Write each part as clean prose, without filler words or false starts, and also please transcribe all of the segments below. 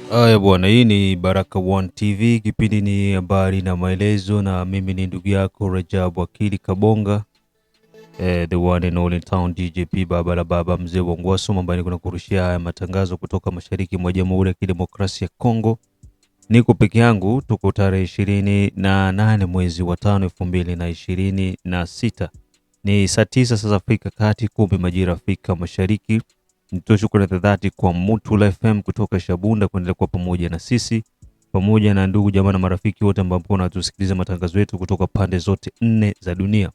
Haya bwana, hii ni Baraka1 TV, kipindi ni habari na maelezo, na mimi ni ndugu yako Rajabu Akili Kabonga, the one and only town DJP, baba la baba, mzee wa Ngwaso, ambaye niko nakurushia haya matangazo kutoka mashariki mwa Jamhuri ya Kidemokrasia ya Kongo. Niko peke yangu, tuko tarehe 28 mwezi wa 5 2026. Ni saa 9 sasa Afrika Kati, 10 majira Afrika Mashariki. Nitoe shukrani za dhati kwa Mutula FM kutoka Shabunda kuendelea kuwa pamoja na sisi, pamoja na ndugu jamaa na marafiki wote ambao wanatusikiliza matangazo yetu kutoka pande zote 4 za dunia: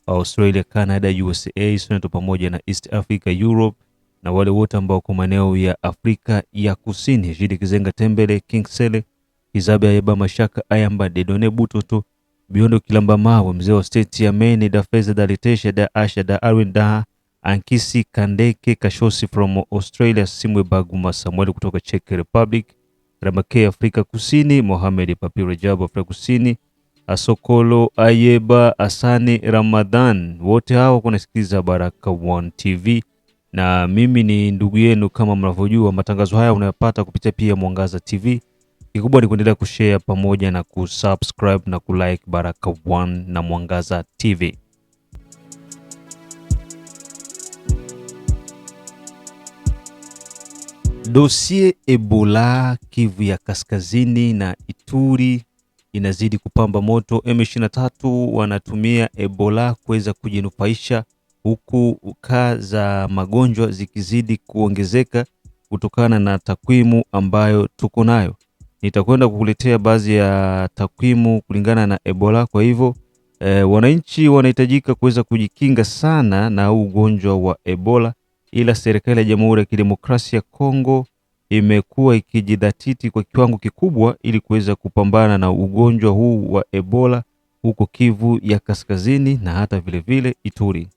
Australia, Canada, USA, Soneto, pamoja na East Africa, Europe, na wale wote ambao kwa maeneo ya Afrika ya Kusini: Jidi Kizenga, Tembele, King Sele, Kizabe, Ayeba, Mashaka, Ayamba, Dedone, Butoto, Biondo, Kilamba Mawe, mzee wa state ya Maine, da Feza, da Litesha, da Asha, da Arwin, da Ankisi Kandeke Kashosi from Australia, Simwe Baguma Samuel kutoka Czech Republic, Ramake Afrika Kusini, Mohamed Papi Rajabu Afrika Kusini, Asokolo Ayeba, Asani Ramadan, wote hao kunasikiliza Baraka1 TV, na mimi ni ndugu yenu. Kama mnavyojua, matangazo haya unayapata kupitia pia Mwangaza TV. Kikubwa ni kuendelea kushare pamoja na kusubscribe na kulike Baraka1 na Mwangaza TV. Dosie Ebola Kivu ya Kaskazini na Ituri inazidi kupamba moto. M23 wanatumia Ebola kuweza kujinufaisha, huku kaa za magonjwa zikizidi kuongezeka kutokana na takwimu ambayo tuko nayo. Nitakwenda kukuletea baadhi ya takwimu kulingana na Ebola. Kwa hivyo wananchi wanahitajika kuweza kujikinga sana na ugonjwa wa Ebola, ila serikali ya Jamhuri ya Kidemokrasia ya Kongo imekuwa ikijidhatiti kwa kiwango kikubwa ili kuweza kupambana na ugonjwa huu wa Ebola huko Kivu ya Kaskazini na hata vile vile Ituri.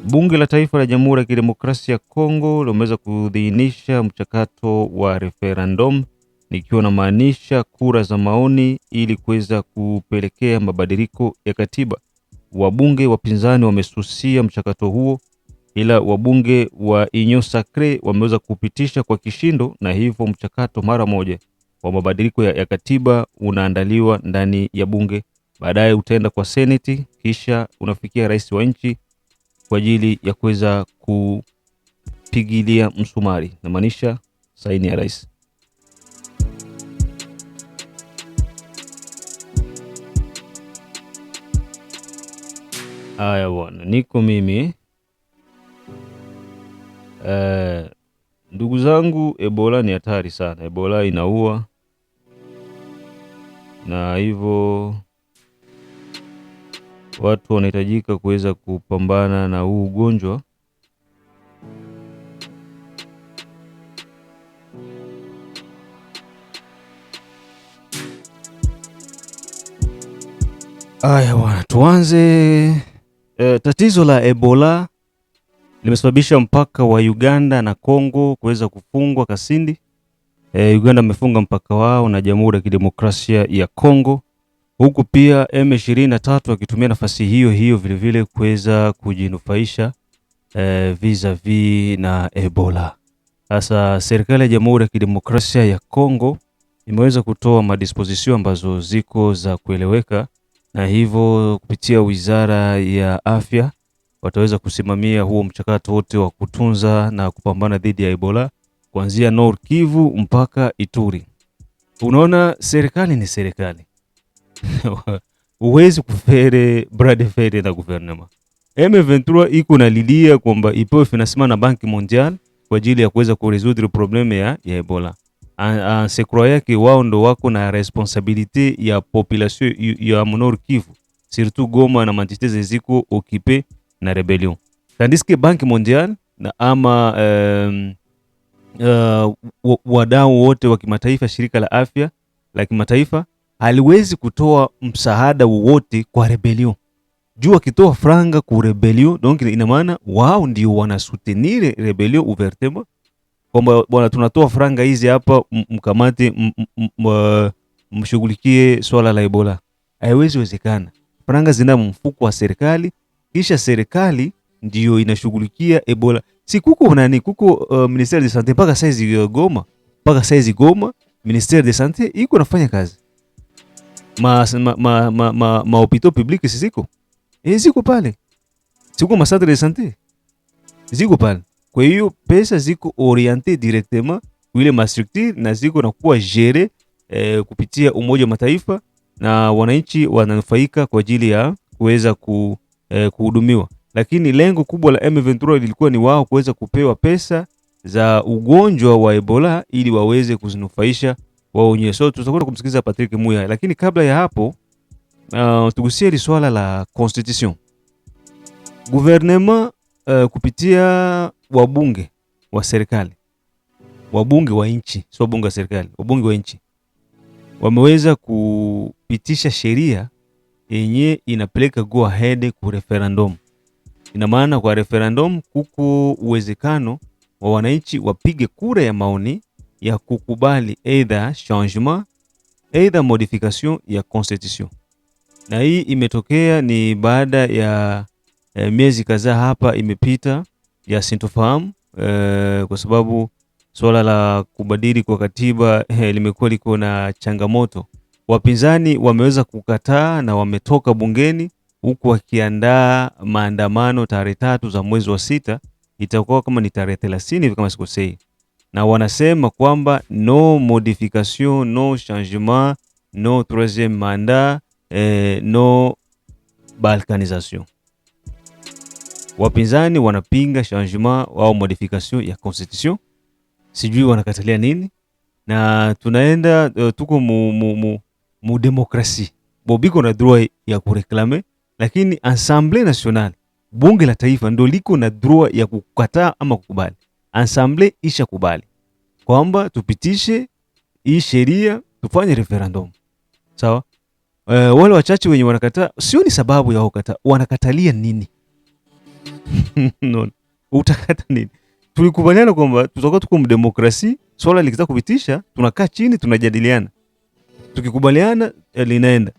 Bunge la Taifa la Jamhuri ya Kidemokrasia ya Kongo limeweza kudhihinisha mchakato wa referendum, nikiwa na maanisha kura za maoni, ili kuweza kupelekea mabadiliko ya katiba. Wabunge wapinzani wamesusia mchakato huo, ila wabunge wa Union Sacrée wameweza kupitisha kwa kishindo, na hivyo mchakato mara moja wa mabadiliko ya katiba unaandaliwa ndani ya bunge. Baadaye utaenda kwa Senate, kisha unafikia rais wa nchi kwa ajili ya kuweza kupigilia msumari, na maanisha saini ya rais. Haya bwana, niko mimi. Ndugu zangu, Ebola ni hatari sana. Ebola inaua, na hivyo watu wanahitajika kuweza kupambana na huu ugonjwa. Haya bwana, tuanze. Tatizo la Ebola limesababisha mpaka wa Uganda na Kongo kuweza kufungwa Kasindi. Uganda amefunga mpaka wao na Jamhuri ya Kidemokrasia ya Kongo, huku pia M23 akitumia nafasi hiyo hiyo vile vile kuweza kujinufaisha vis-a-vis na Ebola. Sasa serikali ya Jamhuri ya Kidemokrasia ya Kongo imeweza kutoa madisposition ambazo ziko za kueleweka, na hivyo kupitia Wizara ya Afya wataweza kusimamia huo mchakato wote wa kutunza na kupambana dhidi ya Ebola kuanzia Nord Kivu mpaka Ituri. Unaona, serikali ni serikali. Uwezi kufere brade fere na gouvernement. M23 iko na lidia kwamba ipewe financement na Banki Mondial kwa ajili ya kuweza kuresoudre probleme ya Ebola. Se croyait que wao ndo wako na responsabilité ya population ya Nord Kivu, surtout Goma na mantite ziko occupé na rebellion. Tandis que Banki Mondial na ama wadau wote wa kimataifa, shirika la afya la kimataifa haliwezi kutoa msaada wowote kwa rebellion. Juu wakitoa franga ku rebellion, donc ina maana wao ndio wanasoutenir rebellion ouvertement, kwamba bwana, tunatoa franga hizi hapa, mkamate mshughulikie swala la Ebola. Haiwezi wezekana. Franga zina mfuko wa serikali, kisha serikali ndio inashughulikia Ebola. Si kuko nani, kuko ministère de santé mpaka saizi Goma, mpaka saizi Goma ministère de santé iko nafanya kazi. Ma hôpitaux publics ziko ziko pale, siko ma centre de santé ziko pale. Kwa hiyo pesa ziko orienté directement ile ma structure na ziko na kuwa gere kupitia Umoja wa Mataifa, na wananchi wananufaika kwa ajili ya kuweza kuhudumiwa. Lakini lengo kubwa la M23 lilikuwa ni wao kuweza kupewa pesa za ugonjwa wa Ebola ili waweze kuzinufaisha wao wenyewe. So tutakwenda kumsikiliza Patrick Muyaya, lakini kabla ya hapo tugusie hili swala la constitution. Gouvernement kupitia wabunge wa serikali, wabunge wa nchi, sio wabunge wa serikali, wabunge wa nchi wameweza kupitisha sheria yenye inapeleka go ahead ku referendum. Ina maana kwa referendum kuko uwezekano wa wananchi wapige kura ya maoni ya kukubali either changement either modification ya constitution. Na hii imetokea ni baada ya miezi kadhaa hapa imepita ya sintofahamu, kwa sababu swala la kubadili kwa katiba limekuwa liko na changamoto. Wapinzani wameweza kukataa na wametoka bungeni huku wakiandaa maandamano tarehe 3 za mwezi wa 6, itakuwa kama ni tarehe 30 hivi kama sikosei. Na wanasema kwamba no modification, no changement, no troisième mandat, no balkanisation. Wapinzani wanapinga changement au modification ya constitution. Sijui wanakatalia nini, na tunaenda tuko mu demokrasi. Bobiko na droit ya kureklame, lakini Assemblée nationale, bunge la taifa, ndo liko na droit ya kukataa ama kukubali. Assemblée isha kubali kwamba tupitishe hii sheria, tufanye referendum. Sawa? Wale wachache wenye wanakataa, sio ni sababu ya kukataa, wanakatalia nini? No, utakata nini? Tulikubaliana kwamba tutakuwa tuko mdemokrasi, swala likitaka kupitisha, tunakaa chini tunajadiliana. Tukikubaliana linaenda.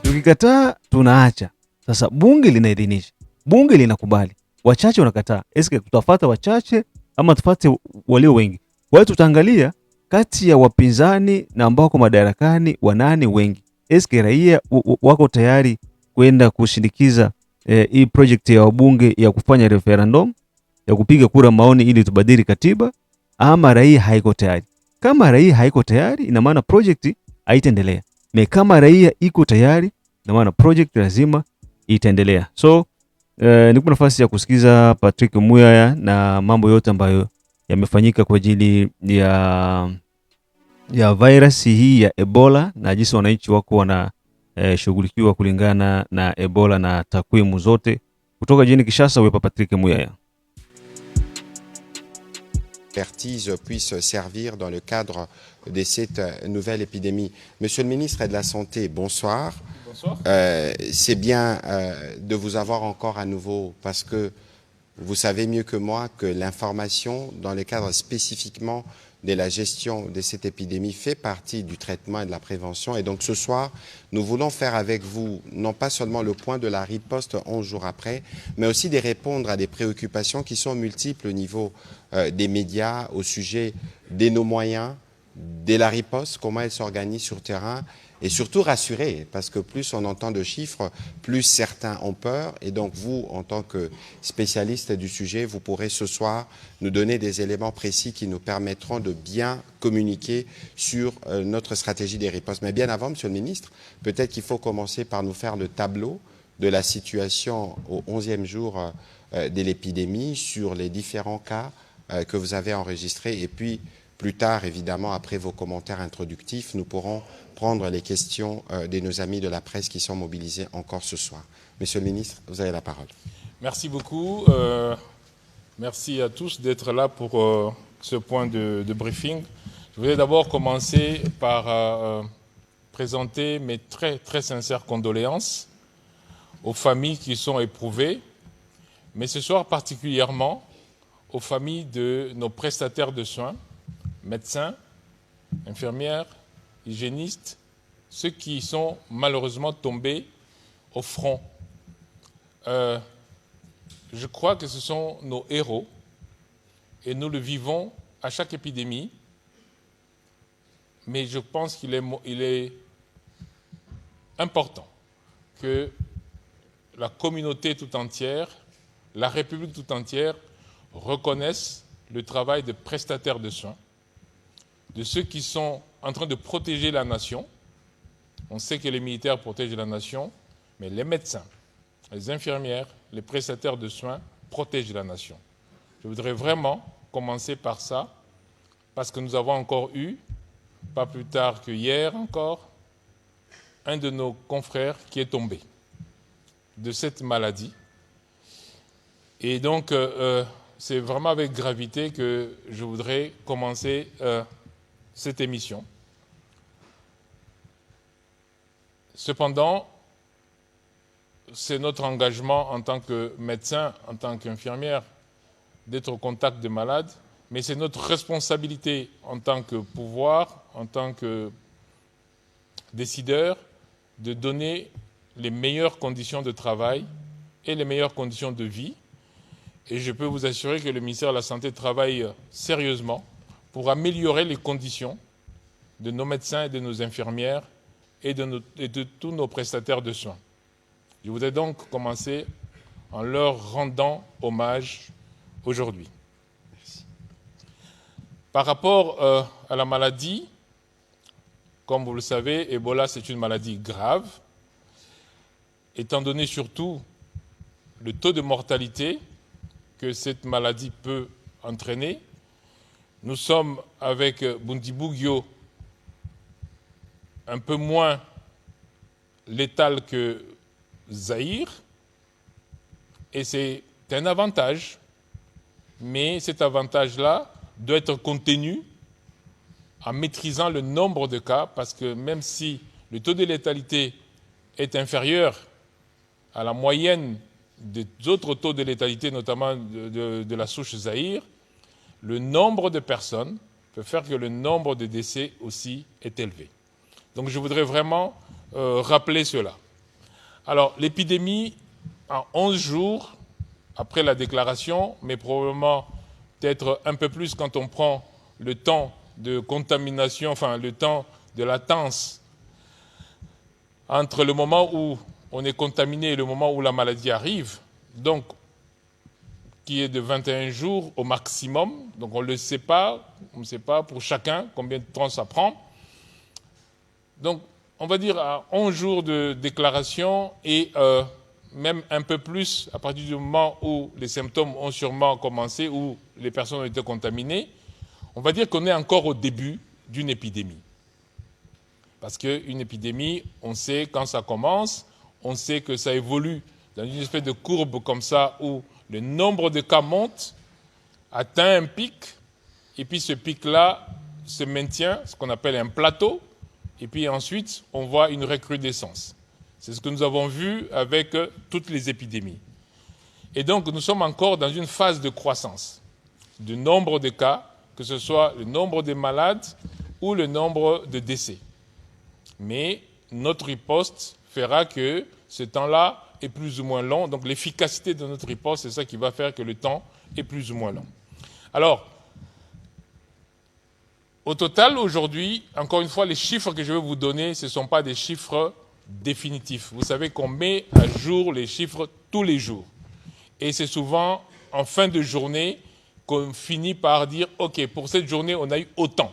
Tukikataa tunaacha. Sasa bunge linaidhinisha. Bunge linakubali. Wachache wanakataa. Eske tutafuata wachache ama tufuate walio wengi? Wao tutaangalia kati ya wapinzani na ambao kwa madarakani wanani wengi. Eske raia wako tayari kwenda kushindikiza hii project ya wabunge ya kufanya referendum, ya kupiga kura maoni ili tubadili katiba, ama raia haiko tayari? Kama raia haiko tayari, ina maana project haitaendelea. Kama raia iko tayari, ina maana project lazima itaendelea. So niko nafasi ya kusikiza Patrick Muyaya na mambo yote ambayo yamefanyika kwa ajili ya virus hii ya Ebola na jinsi wananchi wako wana shughulikiwa kulingana na Ebola na takwimu zote. Kutoka jijini Kinshasa, wepa Patrick Muyaya. Expertise puisse servir dans le cadre de cette nouvelle épidémie. Monsieur le ministre de la Santé, bonsoir. Bonsoir. C'est bien de vous avoir encore à nouveau, parce que vous savez mieux que moi que l'information dans le cadre spécifiquement de la gestion de cette épidémie fait partie du traitement et de la prévention. Et donc ce soir, nous voulons faire avec vous non pas seulement le point de la riposte 11 jours après, mais aussi de répondre à des préoccupations qui sont multiples au niveau des médias au sujet de nos moyens, de la riposte, comment elle s'organise sur terrain, et surtout rassurer, parce que plus on entend de chiffres, plus certains ont peur. Et donc vous, en tant que spécialiste du sujet, vous pourrez ce soir nous donner des éléments précis qui nous permettront de bien communiquer sur notre stratégie des ripostes. Mais bien avant, Monsieur le Ministre, peut-être qu'il faut commencer par nous faire le tableau de la situation au 11e jour de l'épidémie, sur les différents cas que vous avez enregistrés. Et puis, plus tard, évidemment, après vos commentaires introductifs, nous pourrons prendre les questions de nos amis de la presse qui sont mobilisés encore ce soir. Monsieur le ministre, vous avez la parole. Merci beaucoup. Merci à tous d'être là pour ce point de briefing. Je voulais d'abord commencer par présenter mes très, très sincères condoléances aux familles qui sont éprouvées, mais ce soir particulièrement aux familles de nos prestataires de soins, médecins, infirmières, hygiénistes, ceux qui sont malheureusement tombés au front. je crois que ce sont nos héros et nous le vivons à chaque épidémie. Mais je pense qu'il est important que la communauté tout entière, la République tout entière, reconnaisse le travail des prestataires de soins, de ceux qui sont en train de protéger la nation. On sait que les militaires protègent la nation, mais les médecins, les infirmières, les prestataires de soins protègent la nation. Je voudrais vraiment commencer par ça, parce que nous avons encore eu, pas plus tard que hier encore, un de nos confrères qui est tombé de cette maladie. Et donc, c'est vraiment avec gravité que je voudrais commencer cette émission. Cependant, c'est notre engagement en tant que médecin, en tant qu'infirmière, d'être au contact des malades, mais c'est notre responsabilité en tant que pouvoir, en tant que décideur, de donner les meilleures conditions de travail et les meilleures conditions de vie. Et je peux vous assurer que le ministère de la Santé travaille sérieusement pour améliorer les conditions de nos médecins et de nos infirmières et de tous nos prestataires de soins. Je voudrais donc commencer en leur rendant hommage aujourd'hui. Merci. Par rapport à la maladie, comme vous le savez, Ebola, c'est une maladie grave, étant donné surtout le taux de mortalité que cette maladie peut entraîner. Nous sommes avec Bundibugyo un peu moins létal que Zaïre, et c'est un avantage, mais cet avantage-là doit être contenu en maîtrisant le nombre de cas, parce que même si le taux de létalité est inférieur à la moyenne des autres taux de létalité, notamment de la souche Zaïre, le nombre de personnes peut faire que le nombre de décès aussi est élevé. Donc je voudrais vraiment rappeler cela. Alors l'épidémie, en 11 jours après la déclaration, mais probablement peut-être un peu plus quand on prend le temps de contamination, enfin le temps de latence entre le moment où on est contaminé et le moment où la maladie arrive, donc qui est de 21 jours au maximum. Donc on ne sait pas pour chacun combien de temps ça prend. Donc on va dire à 11 jours de déclaration et même un peu plus à partir du moment où les symptômes ont sûrement commencé, où les personnes ont été contaminées, on va dire qu'on est encore au début d'une épidémie. Parce qu'une épidémie, on sait quand ça commence, on sait que ça évolue dans une espèce de courbe comme ça où le nombre de cas monte, atteint un pic, et puis ce pic-là se maintient, ce qu'on appelle un plateau, et puis ensuite on voit une recrudescence. C'est ce que nous avons vu avec toutes les épidémies. Et donc nous sommes encore dans une phase de croissance du nombre de cas, que ce soit le nombre de malades ou le nombre de décès. Mais notre riposte fera que ce temps-là est plus ou moins long. Donc l'efficacité de notre riposte, c'est ça qui va faire que le temps est plus ou moins long. Alors, au total, aujourd'hui, encore une fois, les chiffres que je vais vous donner, ce ne sont pas des chiffres définitifs. Vous savez qu'on met à jour les chiffres tous les jours. Et c'est souvent en fin de journée qu'on finit par dire « Ok, pour cette journée, on a eu autant ».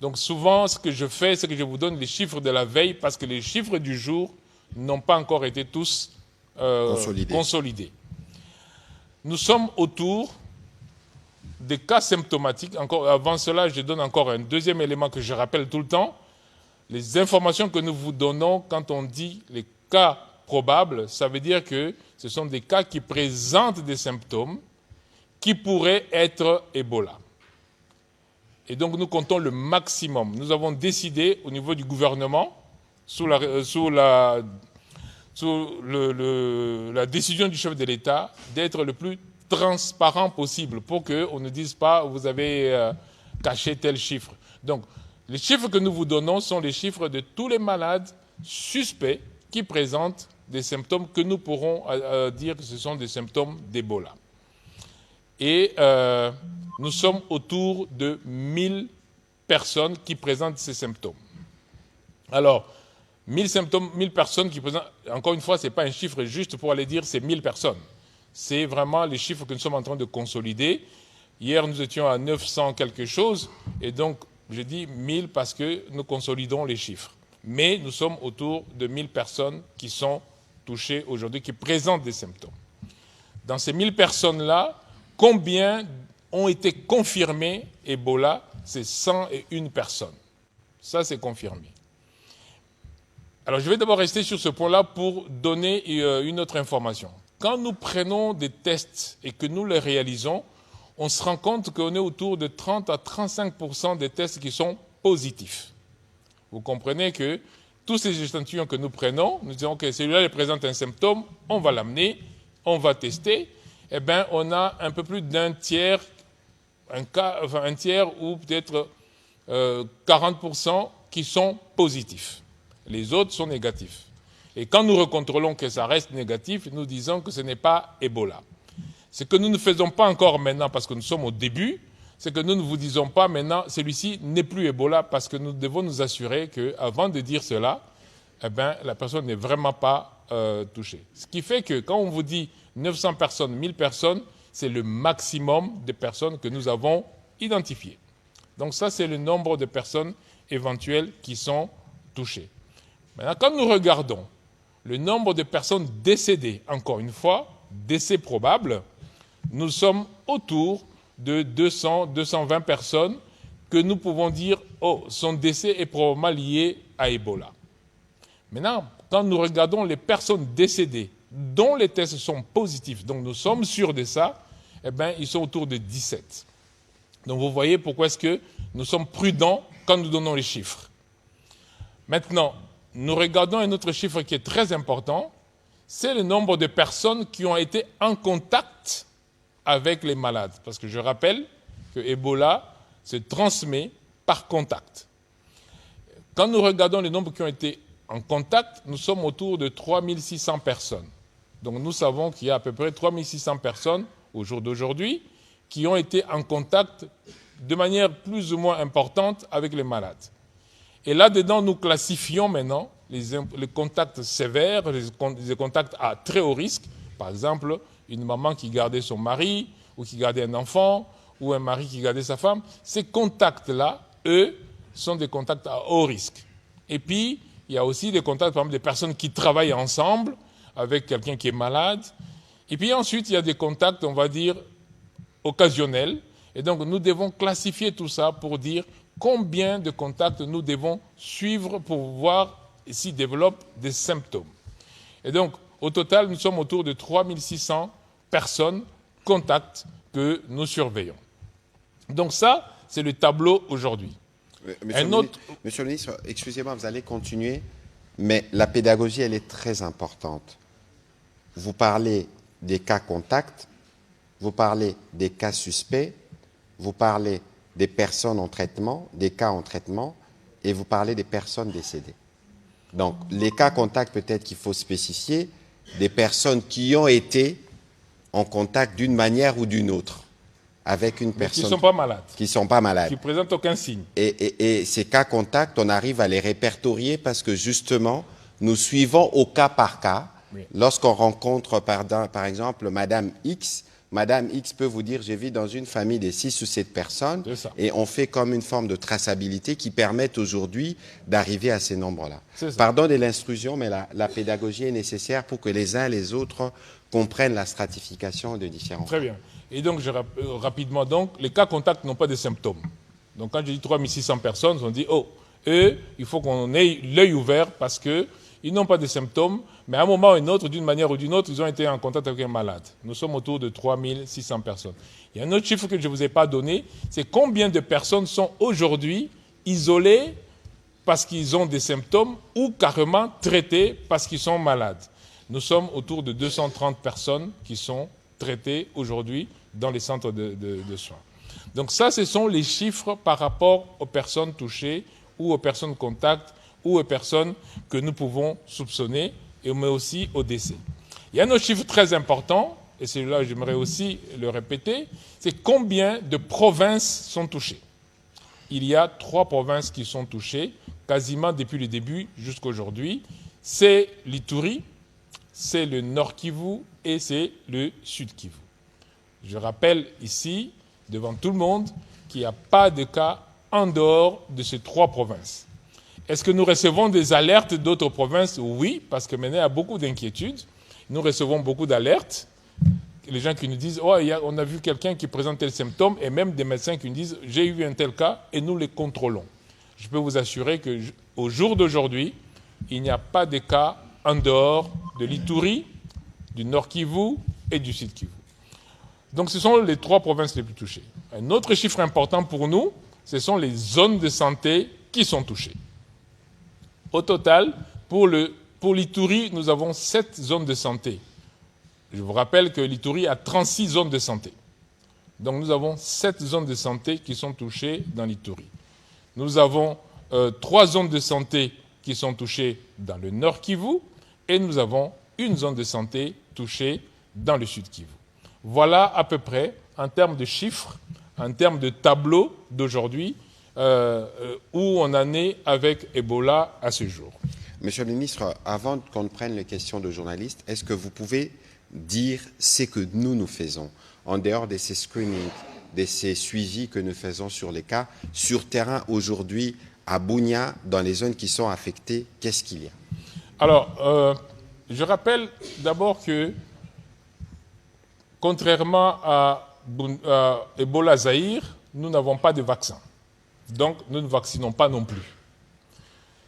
Donc souvent, ce que je fais, c'est que je vous donne les chiffres de la veille parce que les chiffres du jour n'ont pas encore été tous consolidés. Nous sommes autour des cas symptomatiques. Encore, avant cela, je donne encore un deuxième élément que je rappelle tout le temps. Les informations que nous vous donnons quand on dit les cas probables, ça veut dire que ce sont des cas qui présentent des symptômes qui pourraient être Ebola. Et donc nous comptons le maximum. Nous avons décidé au niveau du gouvernement, sous la décision du chef de l'État, d'être le plus transparent possible pour qu'on ne dise pas vous avez caché tel chiffre. Donc les chiffres que nous vous donnons sont les chiffres de tous les malades suspects qui présentent des symptômes que nous pourrons dire que ce sont des symptômes d'Ebola. Et nous sommes autour de 1000 personnes qui présentent ces symptômes. Alors, 1000 symptômes, 1000 personnes qui présentent, encore une fois, ce n'est pas un chiffre juste pour aller dire c'est 1000 personnes. C'est vraiment les chiffres que nous sommes en train de consolider. Hier, nous étions à 900 quelque chose, et donc je dis 1000 parce que nous consolidons les chiffres. Mais nous sommes autour de 1000 personnes qui sont touchées aujourd'hui, qui présentent des symptômes. Dans ces 1000 personnes-là, combien ont été confirmées Ebola? C'est 101 personnes. Ça, c'est confirmé. Alors, je vais d'abord rester sur ce point-là pour donner une autre information. Quand nous prenons des tests et que nous les réalisons, on se rend compte qu'on est autour de 30 à 35% des tests qui sont positifs. Vous comprenez que tous ces échantillons que nous prenons, nous disons que celui-là il présente un symptôme, on va l'amener, on va tester, eh bien, on a un peu plus d'un tiers, un tiers ou peut-être 40% qui sont positifs. Les autres sont négatifs. Et quand nous recontrôlons que ça reste négatif, nous disons que ce n'est pas Ebola. Ce que nous ne faisons pas encore maintenant, parce que nous sommes au début, c'est que nous ne vous disons pas maintenant, celui-ci n'est plus Ebola, parce que nous devons nous assurer qu'avant de dire cela, eh bien, la personne n'est vraiment pas touchée. Ce qui fait que quand on vous dit 900 personnes, 1000 personnes, c'est le maximum de personnes que nous avons identifiées. Donc ça, c'est le nombre de personnes éventuelles qui sont touchées. Maintenant, quand nous regardons le nombre de personnes décédées, encore une fois, décès probable, nous sommes autour de 200, 220 personnes que nous pouvons dire « Oh, son décès est probablement lié à Ebola ». Maintenant, quand nous regardons les personnes décédées dont les tests sont positifs, donc nous sommes sûrs de ça, eh bien, ils sont autour de 17. Donc vous voyez pourquoi est-ce que nous sommes prudents quand nous donnons les chiffres. Maintenant, nous regardons un autre chiffre qui est très important, c'est le nombre de personnes qui ont été en contact avec les malades. Parce que je rappelle que Ebola se transmet par contact. Quand nous regardons le nombre qui ont été en contact, nous sommes autour de 3600 personnes. Donc nous savons qu'il y a à peu près 3600 personnes au jour d'aujourd'hui qui ont été en contact de manière plus ou moins importante avec les malades. Et là-dedans, nous classifions maintenant les contacts sévères, les contacts à très haut risque. Par exemple, une maman qui gardait son mari, ou qui gardait un enfant, ou un mari qui gardait sa femme. Ces contacts-là, eux, sont des contacts à haut risque. Et puis, il y a aussi des contacts, par exemple, des personnes qui travaillent ensemble avec quelqu'un qui est malade. Et puis ensuite, il y a des contacts, on va dire, occasionnels. Et donc, nous devons classifier tout ça pour dire combien de contacts nous devons suivre pour voir s'ils développent des symptômes. Et donc, au total, nous sommes autour de 3600 personnes, contacts, que nous surveillons. Donc ça, c'est le tableau aujourd'hui. Monsieur le ministre, excusez-moi, vous allez continuer, mais la pédagogie, elle est très importante. Vous parlez des cas contacts, vous parlez des cas suspects, vous parlez des personnes en traitement, des cas en traitement, et vous parlez des personnes décédées. Donc, les cas contacts, peut-être qu'il faut spécifier, des personnes qui ont été en contact d'une manière ou d'une autre avec une personne. Qui ne sont pas malades. Qui ne sont pas malades. Qui ne présentent aucun signe. Et ces cas contacts, on arrive à les répertorier parce que justement, nous suivons au cas par cas. Oui. Lorsqu'on rencontre, par exemple, Madame X, Madame X peut vous dire, je vis dans une famille de 6 ou 7 personnes, et on fait comme une forme de traçabilité qui permet aujourd'hui d'arriver à ces nombres-là. Pardon de l'instruction, mais la pédagogie est nécessaire pour que les uns et les autres comprennent la stratification de différents. Très bien. Et donc, rapidement, donc, les cas contacts n'ont pas de symptômes. Donc, quand je dis 3600 personnes, on dit, oh, eux, il faut qu'on ait l'œil ouvert parce qu'ils n'ont pas de symptômes, mais à un moment ou un autre, d'une manière ou d'une autre, ils ont été en contact avec un malade. Nous sommes autour de 3600 personnes. Il y a un autre chiffre que je ne vous ai pas donné, c'est combien de personnes sont aujourd'hui isolées parce qu'ils ont des symptômes ou carrément traitées parce qu'ils sont malades. Nous sommes autour de 230 personnes qui sont traitées aujourd'hui dans les centres de soins. Donc ça, ce sont les chiffres par rapport aux personnes touchées ou aux personnes contacts ou aux personnes que nous pouvons soupçonner mais aussi au décès. Il y a un autre chiffre très important, et celui-là j'aimerais aussi le répéter, c'est combien de provinces sont touchées. Il y a 3 provinces qui sont touchées, quasiment depuis le début jusqu'à aujourd'hui. C'est l'Ituri, c'est le Nord Kivu et c'est le Sud Kivu. Je rappelle ici, devant tout le monde, qu'il n'y a pas de cas en dehors de ces 3 provinces. Est-ce que nous recevons des alertes d'autres provinces? Oui, parce que maintenant il y a beaucoup d'inquiétudes. Nous recevons beaucoup d'alertes. Les gens qui nous disent « Oh, on a vu quelqu'un qui présente tel symptôme » et même des médecins qui nous disent « J'ai eu un tel cas » et nous les contrôlons. Je peux vous assurer qu'au jour d'aujourd'hui, il n'y a pas de cas en dehors de l'Ituri, du Nord Kivu et du Sud Kivu. Donc ce sont les 3 provinces les plus touchées. Un autre chiffre important pour nous, ce sont les zones de santé qui sont touchées. Au total, pour l'Ituri, nous avons 7 zones de santé. Je vous rappelle que l'Ituri a 36 zones de santé. Donc nous avons 7 zones de santé qui sont touchées dans l'Ituri. Nous avons 3 zones de santé qui sont touchées dans le Nord Kivu et nous avons une zone de santé touchée dans le Sud Kivu. Voilà à peu près, en termes de chiffres, en termes de tableau d'aujourd'hui, où on en est avec Ebola à ce jour. Monsieur le ministre, avant qu'on ne prenne les questions de journalistes, est-ce que vous pouvez dire ce que nous faisons en dehors de ces screenings, de ces suivis que nous faisons sur les cas, sur terrain aujourd'hui, à Bunia, dans les zones qui sont affectées, qu'est-ce qu'il y a? Alors, je rappelle d'abord que, contrairement à Ebola Zaïre, nous n'avons pas de vaccin. Donc, nous ne vaccinons pas non plus.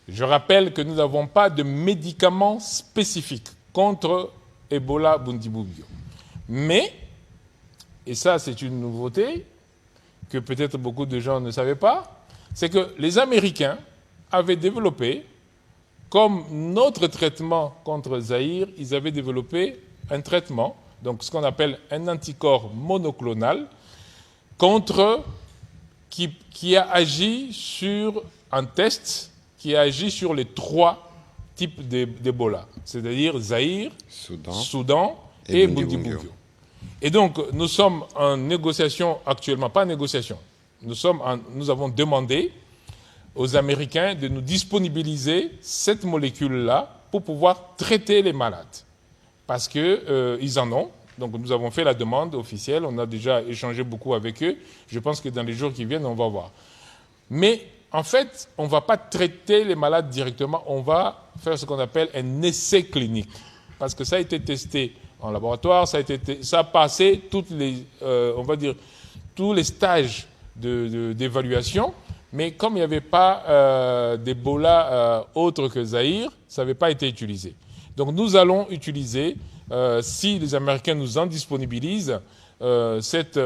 Je rappelle que nous n'avons pas de médicaments spécifiques contre Ebola Bundibugyo. Mais, et ça c'est une nouveauté, que peut-être beaucoup de gens ne savaient pas, c'est que les Américains avaient développé, comme notre traitement contre Zaïre, ils avaient développé un traitement, donc ce qu'on appelle un anticorps monoclonal, qui a agi sur un test, qui a agi sur les 3 types d'Ebola, c'est-à-dire Zaïre, Soudan et Bundibugyo. Et donc, nous sommes en négociation actuellement, pas en négociation, nous avons demandé aux Américains de nous disponibiliser cette molécule-là pour pouvoir traiter les malades. Parce qu'ils en ont. Donc nous avons fait la demande officielle, on a déjà échangé beaucoup avec eux. Je pense que dans les jours qui viennent, on va voir. Mais en fait, on ne va pas traiter les malades directement, on va faire ce qu'on appelle un essai clinique. Parce que ça a été testé en laboratoire, ça a passé toutes les, on va dire, tous les stages d'évaluation. Mais comme il n'y avait pas d'Ebola autre que Zaïre, ça n'avait pas été utilisé. Donc nous allons utiliser, si les Américains nous en disponibilisent, cet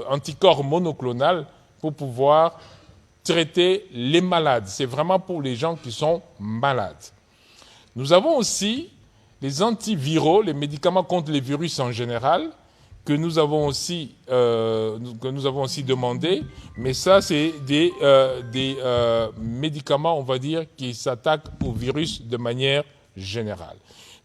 anticorps monoclonal pour pouvoir traiter les malades. C'est vraiment pour les gens qui sont malades. Nous avons aussi les antiviraux, les médicaments contre les virus en général, que nous avons aussi demandé, mais ça c'est des médicaments, on va dire, qui s'attaquent au virus de manière générale.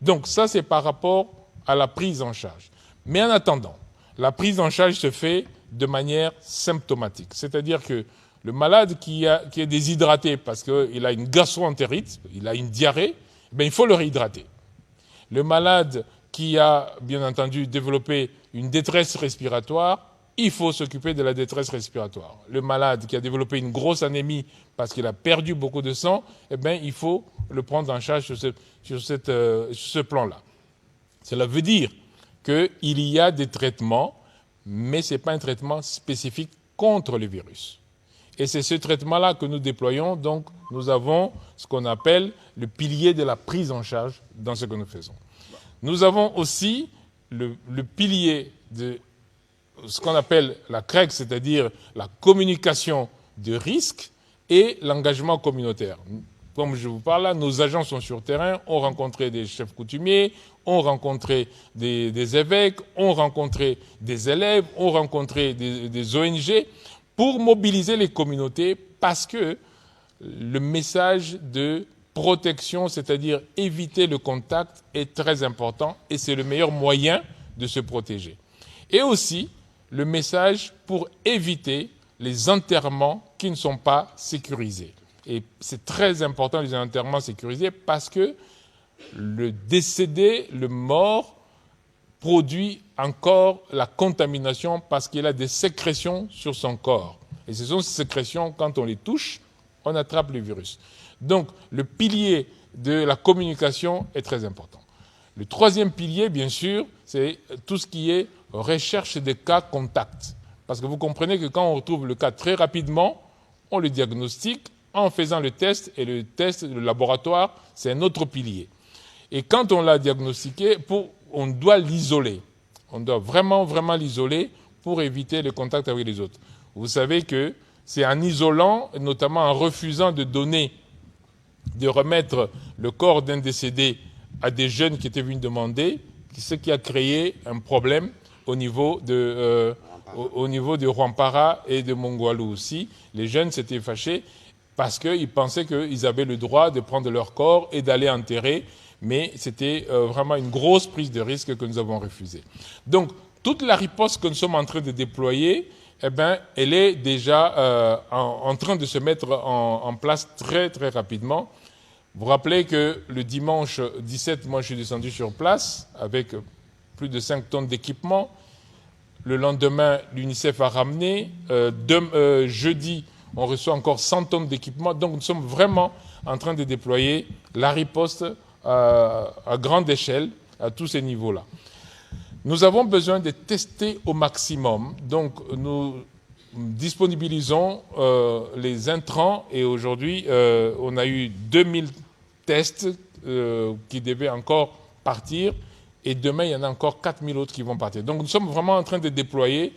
Donc ça c'est par rapport à la prise en charge. Mais en attendant, la prise en charge se fait de manière symptomatique, c'est-à-dire que le malade qui est déshydraté parce qu'il a une gastro-entérite, il a une diarrhée, ben, il faut le réhydrater. Le malade qui a, bien entendu, développé une détresse respiratoire, il faut s'occuper de la détresse respiratoire. Le malade qui a développé une grosse anémie parce qu'il a perdu beaucoup de sang, eh bien, il faut le prendre en charge sur ce plan-là. Cela veut dire qu'il y a des traitements, mais ce n'est pas un traitement spécifique contre le virus. Et c'est ce traitement-là que nous déployons. Donc, nous avons ce qu'on appelle le pilier de la prise en charge dans ce que nous faisons. Nous avons aussi le pilier de ce qu'on appelle la CREC, c'est-à-dire la communication de risque et l'engagement communautaire. Comme je vous parle là, nos agents sont sur terrain, ont rencontré des chefs coutumiers, ont rencontré des évêques, ont rencontré des élèves, ont rencontré des ONG pour mobiliser les communautés parce que le message de protection, c'est-à-dire éviter le contact, est très important et c'est le meilleur moyen de se protéger. Et aussi, le message pour éviter les enterrements qui ne sont pas sécurisés. Et c'est très important les enterrements sécurisés parce que le décédé, le mort, produit encore la contamination parce qu'il a des sécrétions sur son corps. Et ce sont ces sécrétions, quand on les touche, on attrape le virus. Donc, le pilier de la communication est très important. Le troisième pilier, bien sûr, c'est tout ce qui est recherche des cas contacts. Parce que vous comprenez que quand on retrouve le cas très rapidement, on le diagnostique en faisant le test, et le test, le laboratoire, c'est un autre pilier. Et quand on l'a diagnostiqué, on doit l'isoler. On doit vraiment, vraiment l'isoler pour éviter le contact avec les autres. Vous savez que c'est en isolant, notamment en refusant de remettre le corps d'un décédé à des jeunes qui étaient venus demander, ce qui a créé un problème au niveau de Rwampara et de Mongwalu aussi. Les jeunes s'étaient fâchés parce qu'ils pensaient qu'ils avaient le droit de prendre leur corps et d'aller enterrer, mais c'était vraiment une grosse prise de risque que nous avons refusée. Donc, toute la riposte que nous sommes en train de déployer, eh ben, elle est déjà en train de se mettre en place très, très rapidement. Vous vous rappelez que le dimanche 17, moi, je suis descendu sur place avec plus de 5 tonnes d'équipement. Le lendemain, l'UNICEF a ramené. Jeudi, on reçoit encore 100 tonnes d'équipement. Donc, nous sommes vraiment en train de déployer la riposte à grande échelle, à tous ces niveaux-là. Nous avons besoin de tester au maximum. Donc, nous disponibilisons les intrants et aujourd'hui, on a eu 2000 tests qui devaient encore partir et demain, il y en a encore 4000 autres qui vont partir. Donc, nous sommes vraiment en train de déployer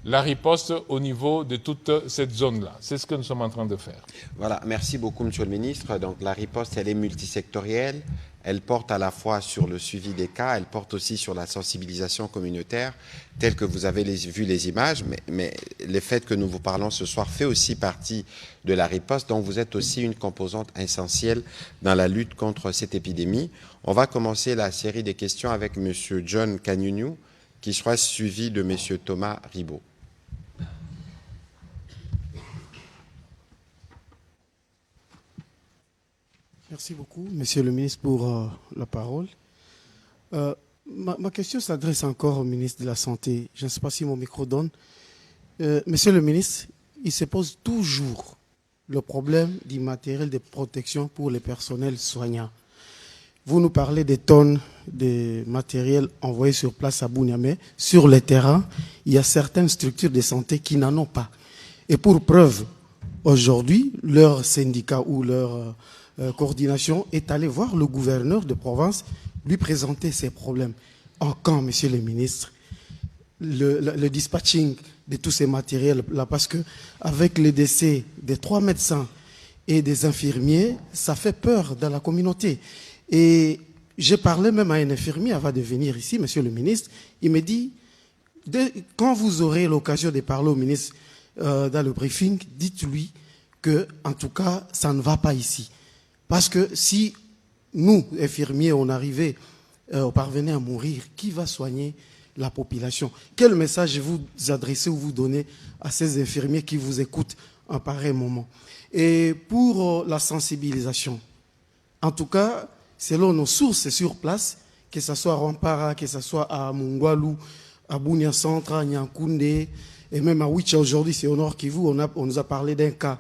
la riposte au niveau de toute cette zone-là. C'est ce que nous sommes en train de faire. Voilà, merci beaucoup, Monsieur le Ministre. Donc, la riposte, elle est multisectorielle. Elle porte à la fois sur le suivi des cas, elle porte aussi sur la sensibilisation communautaire, telle que vous avez vu les images, mais le fait que nous vous parlons ce soir fait aussi partie de la riposte, donc vous êtes aussi une composante essentielle dans la lutte contre cette épidémie. On va commencer la série des questions avec Monsieur John Kanyunyu, qui sera suivi de Monsieur Thomas Ribaud. Merci beaucoup, Monsieur le ministre, pour la parole. Ma question s'adresse encore au ministre de la Santé. Je ne sais pas si mon micro donne. Monsieur le ministre, il se pose toujours le problème du matériel de protection pour les personnels soignants. Vous nous parlez des tonnes de matériel envoyé sur place à Bunia, mais sur le terrain, il y a certaines structures de santé qui n'en ont pas. Et pour preuve, aujourd'hui, leur syndicat ou leur coordination est allé voir le gouverneur de province, lui présenter ses problèmes. En quand, monsieur le ministre, le dispatching de tous ces matériels-là, parce qu'avec le décès des 3 médecins et des infirmiers, ça fait peur dans la communauté. Et j'ai parlé même à un infirmier avant de venir ici, monsieur le ministre, il me dit, quand vous aurez l'occasion de parler au ministre dans le briefing, dites-lui que, en tout cas, ça ne va pas ici. Parce que si nous, infirmiers, on parvenait à mourir, qui va soigner la population? Quel message vous adressez ou vous donnez à ces infirmiers qui vous écoutent en pareil moment? Et pour la sensibilisation, en tout cas, selon nos sources sur place, que ce soit à Rwampara, que ce soit à Mongwalu, à Bunia Centre, à Nyankounde, et même à Wicha aujourd'hui, c'est au Nord Kivu, on nous a parlé d'un cas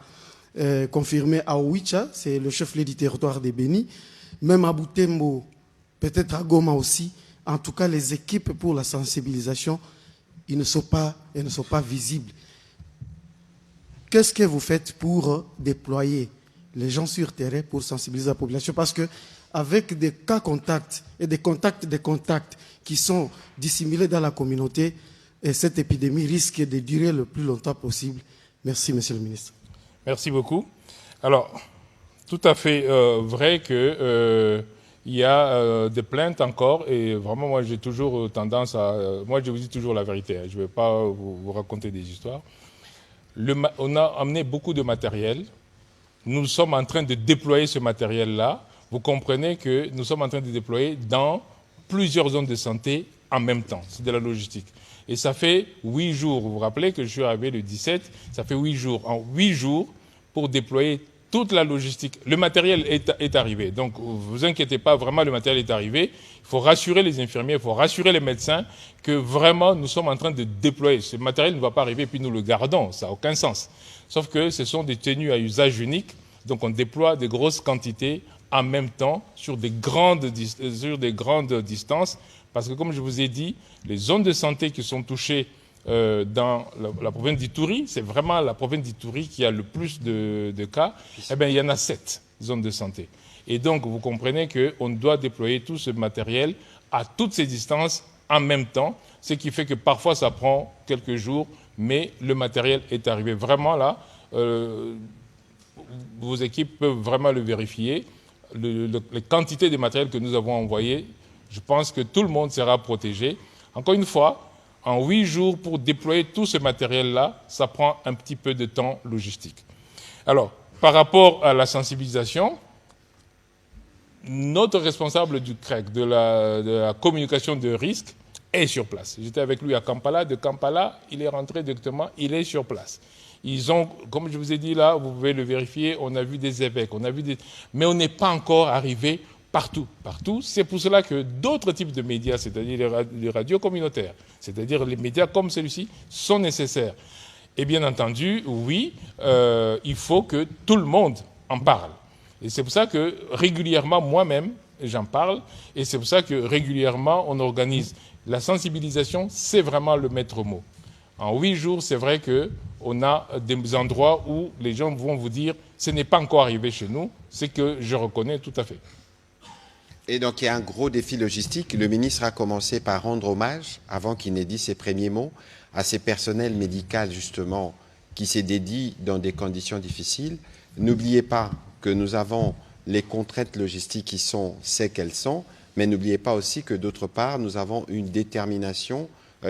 confirmé à Owicha, c'est le chef-lieu du territoire des Béni, même à Butembo, peut-être à Goma aussi. En tout cas, les équipes pour la sensibilisation, elles ne sont pas visibles. Qu'est-ce que vous faites pour déployer les gens sur terrain pour sensibiliser la population? Parce que avec des cas contacts et des contacts qui sont dissimulés dans la communauté, et cette épidémie risque de durer le plus longtemps possible. Merci, monsieur le ministre. Merci beaucoup. Alors, tout à fait vrai que il y a des plaintes encore, et vraiment, moi, j'ai toujours tendance à... moi, je vous dis toujours la vérité, hein, je ne vais pas vous raconter des histoires. On a amené beaucoup de matériel. Nous sommes en train de déployer ce matériel-là. vous comprenez que nous sommes en train de déployer dans plusieurs zones de santé en même temps. C'est de la logistique. Et ça fait 8 jours. Vous vous rappelez que je suis arrivé le 17, ça fait 8 jours. En 8 jours, pour déployer toute la logistique. Le matériel est arrivé. Donc, vous inquiétez pas, vraiment, le matériel est arrivé. Il faut rassurer les infirmiers, il faut rassurer les médecins que vraiment, nous sommes en train de déployer. Ce matériel ne va pas arriver et puis nous le gardons. Ça n'a aucun sens. Sauf que ce sont des tenues à usage unique. Donc, on déploie des grosses quantités en même temps sur des grandes distances. Parce que, comme je vous ai dit, les zones de santé qui sont touchées dans la province d'Ituri, c'est vraiment la province d'Ituri qui a le plus de cas. Eh bien, il y en a 7 zones de santé. Et donc, vous comprenez qu'on doit déployer tout ce matériel à toutes ces distances en même temps, ce qui fait que parfois ça prend quelques jours, mais le matériel est arrivé. Vraiment là, vos équipes peuvent vraiment le vérifier. Les quantités de matériel que nous avons envoyées, je pense que tout le monde sera protégé. Encore une fois, en 8 jours, pour déployer tout ce matériel-là, ça prend un petit peu de temps logistique. Alors, par rapport à la sensibilisation, notre responsable du CREC, de la communication de risque, est sur place. J'étais avec lui à Kampala. De Kampala, il est rentré directement, il est sur place. Ils ont, comme je vous ai dit là, vous pouvez le vérifier, on a vu des évêques, mais on n'est pas encore arrivé partout. C'est pour cela que d'autres types de médias, c'est-à-dire les radios communautaires, c'est-à-dire les médias comme celui-ci, sont nécessaires. Et bien entendu, oui, il faut que tout le monde en parle. Et c'est pour ça que régulièrement, moi-même, j'en parle, et c'est pour ça que régulièrement, on organise. La sensibilisation, c'est vraiment le maître mot. En 8 jours, c'est vrai qu'on a des endroits où les gens vont vous dire « ce n'est pas encore arrivé chez nous », c'est que je reconnais tout à fait. Et donc, il y a un gros défi logistique. Le ministre a commencé par rendre hommage, avant qu'il n'ait dit ses premiers mots, à ces personnels médicaux, justement, qui s'est dédié dans des conditions difficiles. N'oubliez pas que nous avons les contraintes logistiques qui sont ce qu'elles sont, mais n'oubliez pas aussi que, d'autre part, nous avons une détermination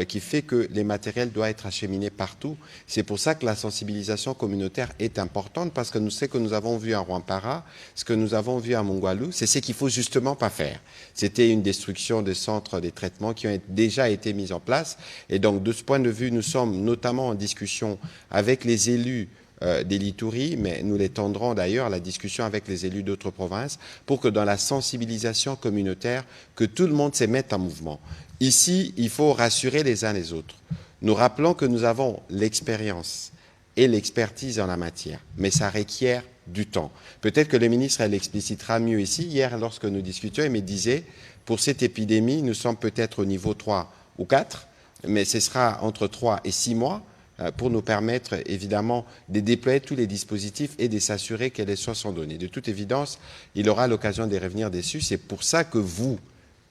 qui fait que les matériels doivent être acheminés partout. C'est pour ça que la sensibilisation communautaire est importante, parce que nous savons que nous avons vu à Rwampara, ce que nous avons vu à Mongwalu, c'est ce qu'il ne faut justement pas faire. C'était une destruction des centres de traitement qui ont déjà été mis en place. Et donc, de ce point de vue, nous sommes notamment en discussion avec les élus des l'Ituri, mais nous l'étendrons d'ailleurs à la discussion avec les élus d'autres provinces, pour que dans la sensibilisation communautaire, que tout le monde se mette en mouvement. Ici, il faut rassurer les uns les autres. Nous rappelons que nous avons l'expérience et l'expertise en la matière, mais ça requiert du temps. Peut-être que le ministre l'explicitera mieux ici. Hier, lorsque nous discutions, il me disait, pour cette épidémie, nous sommes peut-être au niveau 3 ou 4, mais ce sera entre 3 et 6 mois pour nous permettre, évidemment, de déployer tous les dispositifs et de s'assurer que les soins sont donnés. De toute évidence, il aura l'occasion de revenir dessus. C'est pour ça que vous,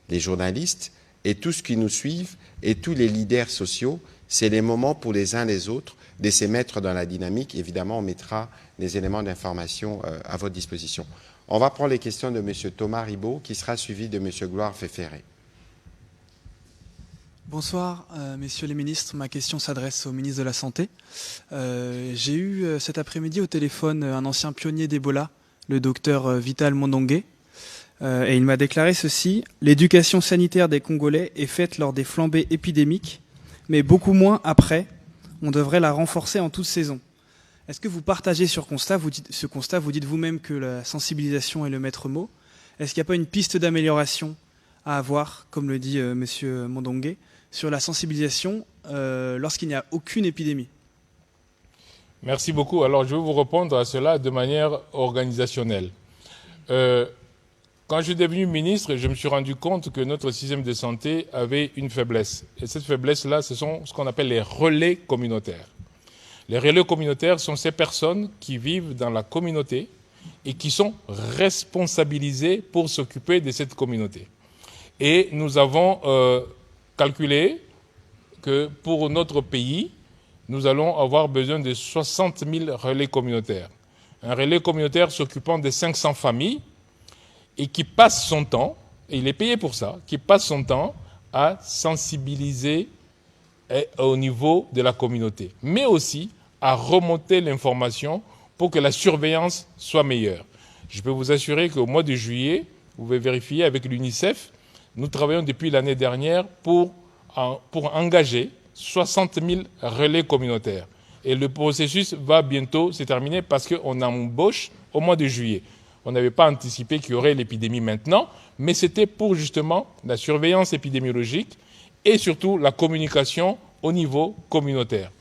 les journalistes, et tous ceux qui nous suivent, et tous les leaders sociaux, c'est les moments pour les uns les autres de se mettre dans la dynamique. Évidemment, on mettra les éléments d'information à votre disposition. On va prendre les questions de M. Thomas Ribaud, qui sera suivi de M. Gloire Féféré. Bonsoir, messieurs les ministres. Ma question s'adresse au ministre de la Santé. J'ai eu cet après-midi au téléphone un ancien pionnier d'Ebola, le docteur Vital Mondongué. Et il m'a déclaré ceci: l'éducation sanitaire des Congolais est faite lors des flambées épidémiques, mais beaucoup moins après. On devrait la renforcer en toute saison. Est-ce que vous partagez ce constat? Vous dites vous-même que la sensibilisation est le maître mot. Est-ce qu'il n'y a pas une piste d'amélioration à avoir, comme le dit monsieur Mondongué, sur la sensibilisation lorsqu'il n'y a aucune épidémie? Merci beaucoup. Alors, je vais vous répondre à cela de manière organisationnelle. Quand je suis devenu ministre, je me suis rendu compte que notre système de santé avait une faiblesse. Et cette faiblesse-là, ce sont ce qu'on appelle les relais communautaires. Les relais communautaires sont ces personnes qui vivent dans la communauté et qui sont responsabilisées pour s'occuper de cette communauté. Et nous avons calculé que pour notre pays, nous allons avoir besoin de 60 000 relais communautaires. Un relais communautaire s'occupant de 500 familles, et qui passe son temps, et il est payé pour ça, qui passe son temps à sensibiliser au niveau de la communauté, mais aussi à remonter l'information pour que la surveillance soit meilleure. Je peux vous assurer qu'au mois de juillet, vous pouvez vérifier avec l'UNICEF, nous travaillons depuis l'année dernière pour engager 60 000 relais communautaires. Et le processus va bientôt se terminer parce qu'on embauche au mois de juillet. On n'avait pas anticipé qu'il y aurait l'épidémie maintenant, mais c'était pour justement la surveillance épidémiologique et surtout la communication au niveau communautaire.